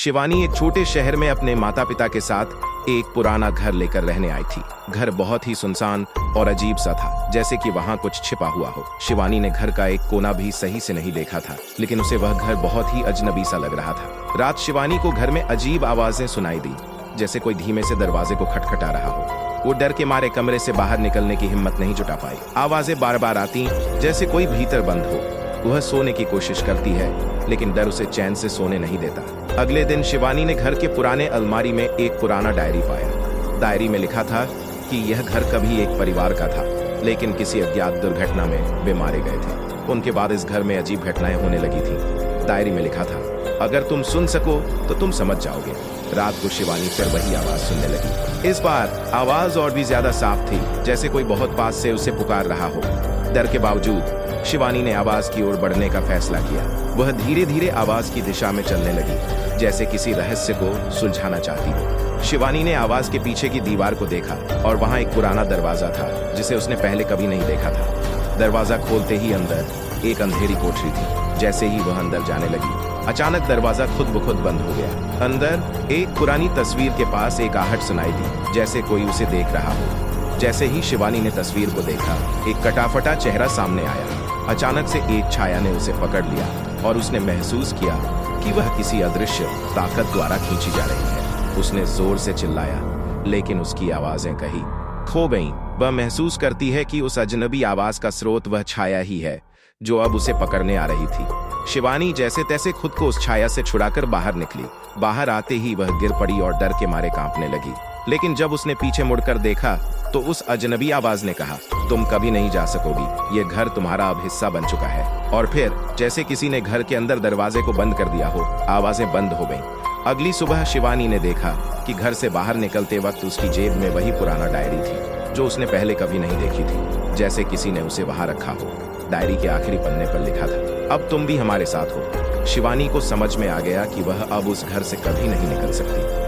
शिवानी एक छोटे शहर में अपने माता पिता के साथ एक पुराना घर लेकर रहने आई थी। घर बहुत ही सुनसान और अजीब सा था, जैसे कि वहाँ कुछ छिपा हुआ हो। शिवानी ने घर का एक कोना भी सही से नहीं देखा था, लेकिन उसे वह घर बहुत ही अजनबी सा लग रहा था। रात शिवानी को घर में अजीब आवाजें सुनाई दी, जैसे कोई धीमे से दरवाजे को खटखटा रहा हो। वो डर के मारे कमरे से बाहर निकलने की हिम्मत नहीं जुटा पाई। आवाजें बार बार आती, जैसे कोई भीतर बंद हो। वह सोने की कोशिश करती है, लेकिन डर उसे चैन से सोने नहीं देता। अगले दिन शिवानी ने घर के पुराने अलमारी में एक पुराना डायरी पाया। डायरी में लिखा था कि यह घर कभी एक परिवार का था, लेकिन किसी अज्ञात दुर्घटना में वे मारे गए थे। उनके बाद इस घर में अजीब घटनाएं होने लगी थी। डायरी में लिखा था, अगर तुम सुन सको तो तुम समझ जाओगे। रात को शिवानी फिर वही आवाज सुनने लगी। इस बार आवाज और भी ज्यादा साफ थी, जैसे कोई बहुत पास से उसे पुकार रहा हो। डर के बावजूद शिवानी ने आवाज की ओर बढ़ने का फैसला किया। वह धीरे धीरे आवाज की दिशा में चलने लगी, जैसे किसी रहस्य को सुलझाना चाहती हो। शिवानी ने आवाज के पीछे की दीवार को देखा और वहां एक पुराना दरवाजा था, जिसे उसने पहले कभी नहीं देखा था। दरवाजा खोलते ही अंदर एक अंधेरी कोठरी थी। जैसे ही वह अंदर जाने लगी, अचानक दरवाजा खुद ब खुद बंद हो गया। अंदर एक पुरानी तस्वीर के पास एक आहट सुनाई दी, जैसे कोई उसे देख रहा हो। जैसे ही शिवानी ने तस्वीर को देखा, एक कटाफटा चेहरा सामने आया। अचानक से एक छाया ने उसे पकड़ लिया और उसने महसूस किया कि वह किसी अदृश्य ताकत द्वारा खींची जा रही है। उसने जोर से चिल्लाया, लेकिन उसकी आवाजें कहीं खो गईं। वह महसूस करती है कि उस अजनबी आवाज का स्रोत वह छाया ही है, जो अब उसे पकड़ने आ रही थी। शिवानी जैसे तैसे खुद को उस छाया से छुड़ाकर बाहर निकली। बाहर आते ही वह गिर पड़ी और डर के मारे कांपने लगी। लेकिन जब उसने पीछे मुड़कर देखा, तो उस अजनबी आवाज ने कहा, तुम कभी नहीं जा सकोगी, ये घर तुम्हारा अब हिस्सा बन चुका है। और फिर जैसे किसी ने घर के अंदर दरवाजे को बंद कर दिया हो, आवाजें बंद हो गईं। अगली सुबह शिवानी ने देखा कि घर से बाहर निकलते वक्त उसकी जेब में वही पुराना डायरी थी, जो उसने पहले कभी नहीं देखी थी, जैसे किसी ने उसे वहां रखा हो। डायरी के आखिरी पन्ने पर लिखा था, अब तुम भी हमारे साथ हो। शिवानी को समझ में आ गया कि वह अब उस घर से कभी नहीं निकल सकती।